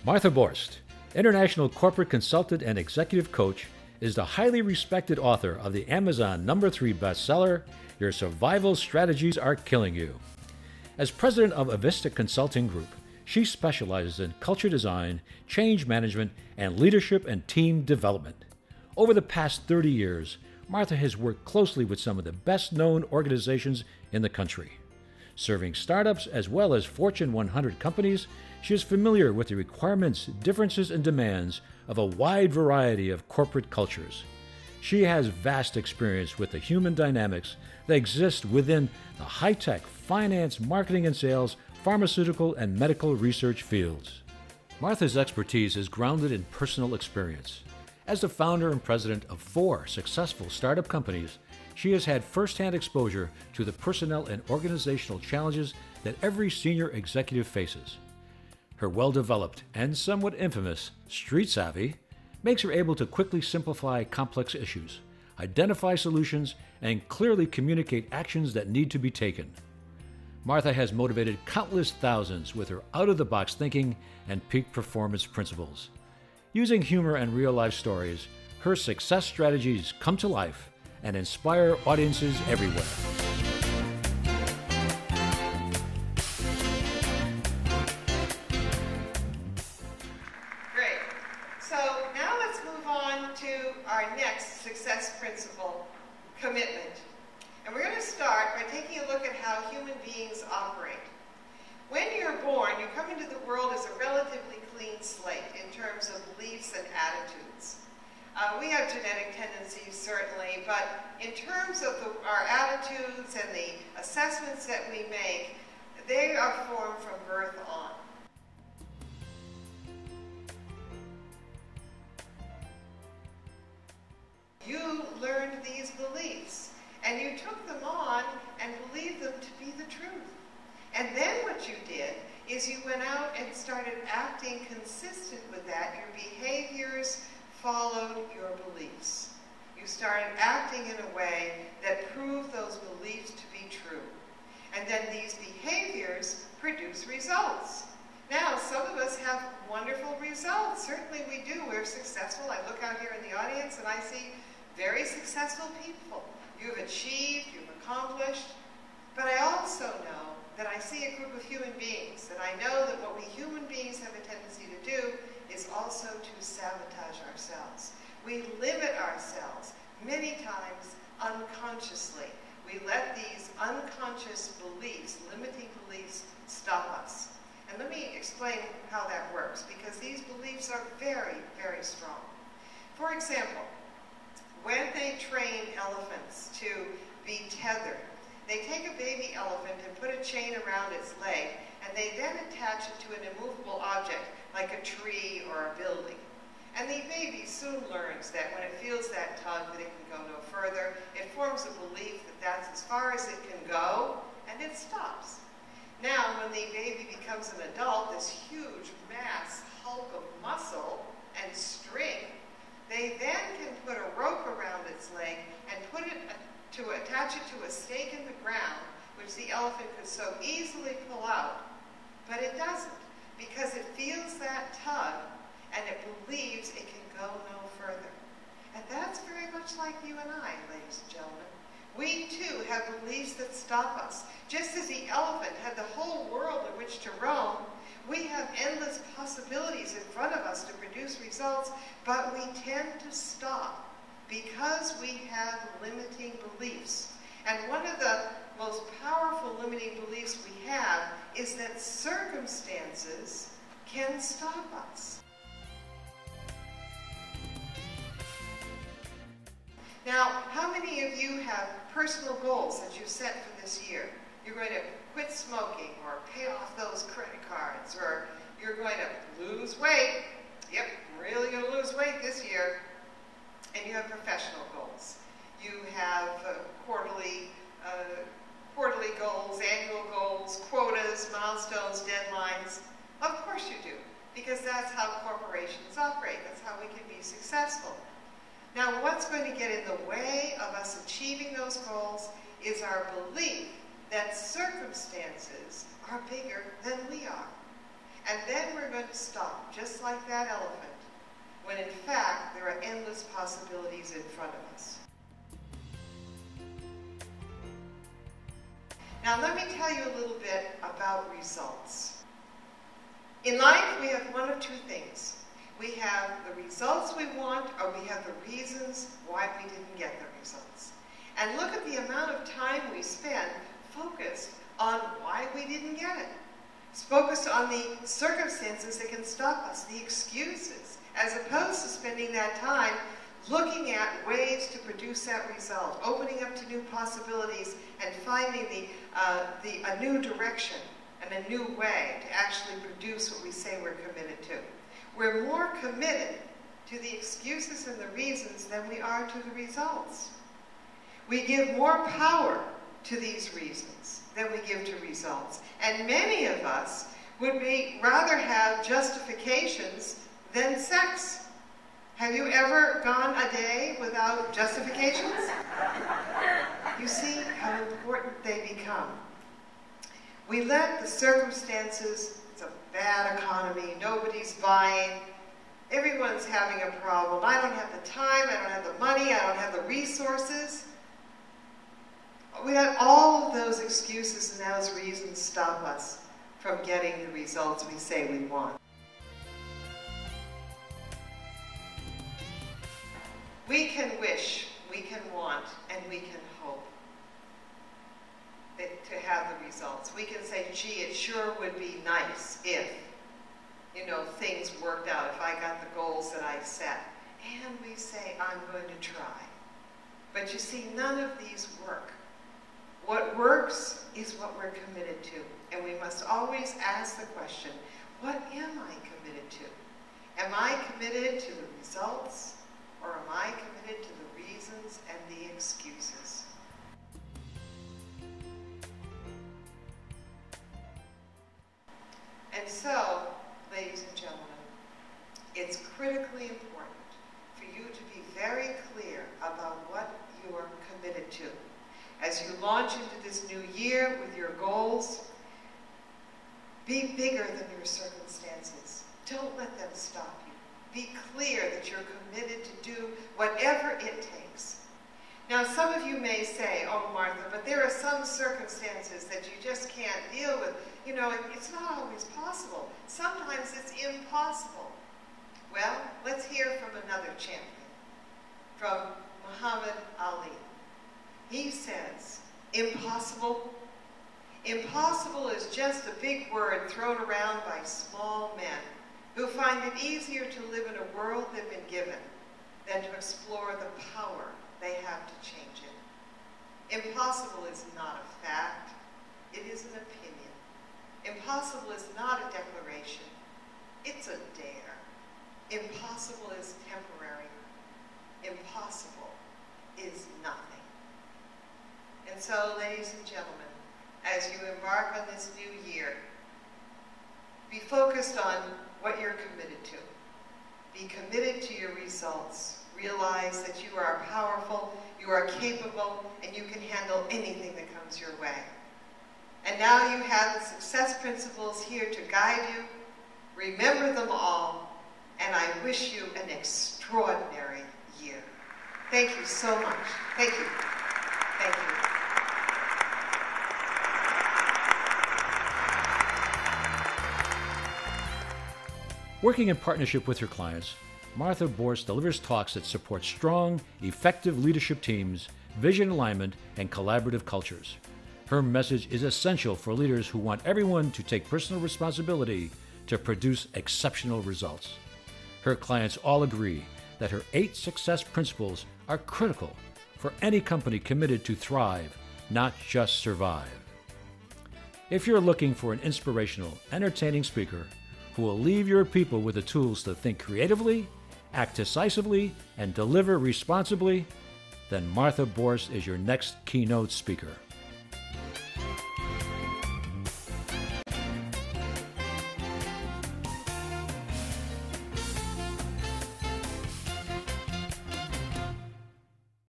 Martha Borst, international corporate consultant and executive coach, is the highly respected author of the Amazon #3 bestseller, Your Survival Strategies Are Killing You. As president of Avista Consulting Group, she specializes in culture design, change management, and leadership and team development. Over the past 30 years, Martha has worked closely with some of the best-known organizations in the country. Serving startups as well as Fortune 100 companies, she is familiar with the requirements, differences, and demands of a wide variety of corporate cultures. She has vast experience with the human dynamics that exist within the high-tech, finance, marketing and sales, pharmaceutical, and medical research fields. Martha's expertise is grounded in personal experience. As the founder and president of 4 successful startup companies, she has had firsthand exposure to the personnel and organizational challenges that every senior executive faces. Her well-developed and somewhat infamous street savvy makes her able to quickly simplify complex issues, identify solutions, and clearly communicate actions that need to be taken. Martha has motivated countless thousands with her out-of-the-box thinking and peak performance principles. Using humor and real-life stories, her success strategies come to life and inspire audiences everywhere. Great. So now let's move on to our next success principle, commitment. And we're going to start by taking a look at how human beings operate. When you're born, you come into the world as a relatively clean slate in terms of beliefs and attitudes. We have genetic tendencies, certainly, but in terms of our attitudes and the assessments that we make, they are formed from birth on. You learned these beliefs, and you took them on and believed them to be the truth. And then what you did is you went out and started acting consistent with that. Your behaviors followed your beliefs. You started acting in a way that proved those beliefs to be true. And then these behaviors produce results. Now, some of us have wonderful results. Certainly we do. We're successful. I look out here in the audience and I see very successful people. You've achieved, you've accomplished. But I also know that I see a group of human beings, and I know that what we human beings have a tendency to do is also to sabotage ourselves. We limit ourselves many times unconsciously. We let these unconscious beliefs, limiting beliefs, stop us. And let me explain how that works, because these beliefs are very, very strong. For example, when they train elephants to be tethered, they take a baby elephant and put a chain around its leg, and they then attach it to an immovable object, like a tree or a building. And the baby soon learns that when it feels that tug, that it can go no further. It forms a belief that that's as far as it can go, and it stops. Now, when the baby becomes an adult, this huge mass, hulk of muscle and strength, they then can put a rope around its leg and put it to attach it to a stake in the ground, which the elephant could so easily pull out. But it doesn't, because it feels that tug, and it believes it can go no further. And that's very much like you and I, ladies and gentlemen. We, too, have beliefs that stop us. Just as the elephant had the whole world in which to roam, we have endless possibilities in front of us to produce results, but we tend to stop because we have limiting beliefs. And one of the most powerful limiting beliefs we have is that circumstances can stop us. Now, how many of you have personal goals that you've set for this year? You're going to quit smoking, or pay off those credit cards, or you're going to lose weight. Yep, I'm really going to lose weight this year. And you have professional goals. You have quarterly goals, annual goals, quotas, milestones, deadlines. Of course you do, because that's how corporations operate. That's how we can be successful. Now, what's going to get in the way of us achieving those goals is our belief that circumstances are bigger than we are. And then we're going to stop, just like that elephant, when in fact there are endless possibilities in front of us. Now let me tell you a little bit about results. In life we have one of two things. We have the results we want, or we have the reasons why we didn't get the results. And look at the amount of time we spend focused on why we didn't get it. It's focused on the circumstances that can stop us, the excuses, as opposed to spending that time looking at ways to produce that result, opening up to new possibilities, and finding a new direction and a new way to actually produce what we say we're committed to. We're more committed to the excuses and the reasons than we are to the results. We give more power to these reasons than we give to results. And many of us would rather have justifications than sex. Have you ever gone a day without justifications? You see how important they become. We let the circumstances, it's a bad economy, nobody's buying, everyone's having a problem, I don't have the time, I don't have the money, I don't have the resources. We let all of those excuses and those reasons stop us from getting the results we say we want. We can wish, we can want, and we can hope to have the results. We can say, gee, it sure would be nice if, things worked out, if I got the goals that I set. And we say, I'm going to try. But you see, none of these work. What works is what we're committed to. And we must always ask the question, what am I committed to? Am I committed to the results? Or am I committed to the reasons and the excuses? And so, ladies and gentlemen, it's critically important for you to be very clear about what you are committed to. As you launch into this new year with your goals, be bigger than your circumstances. Don't let them stop you. Be clear that you're committed to do whatever it takes. Now, some of you may say, oh, Martha, but there are some circumstances that you just can't deal with. It's not always possible. Sometimes it's impossible. Well, let's hear from another champion, from Muhammad Ali. He says, impossible? Impossible is just a big word thrown around by small men who find it easier to live in a world they've been given than to explore the power they have to change it. Impossible is not a fact. It is an opinion. Impossible is not a declaration. It's a dare. Impossible is temporary. Impossible is nothing. And so, ladies and gentlemen, as you embark on this new year, be focused on what you're committed to. Be committed to your results. Realize that you are powerful, you are capable, and you can handle anything that comes your way. And now you have the success principles here to guide you. Remember them all, and I wish you an extraordinary year. Thank you so much. Thank you. Thank you. Working in partnership with her clients, Martha Borst delivers talks that support strong, effective leadership teams, vision alignment, and collaborative cultures. Her message is essential for leaders who want everyone to take personal responsibility to produce exceptional results. Her clients all agree that her 8 success principles are critical for any company committed to thrive, not just survive. If you're looking for an inspirational, entertaining speaker who will leave your people with the tools to think creatively, act decisively, and deliver responsibly, then Martha Borst is your next keynote speaker.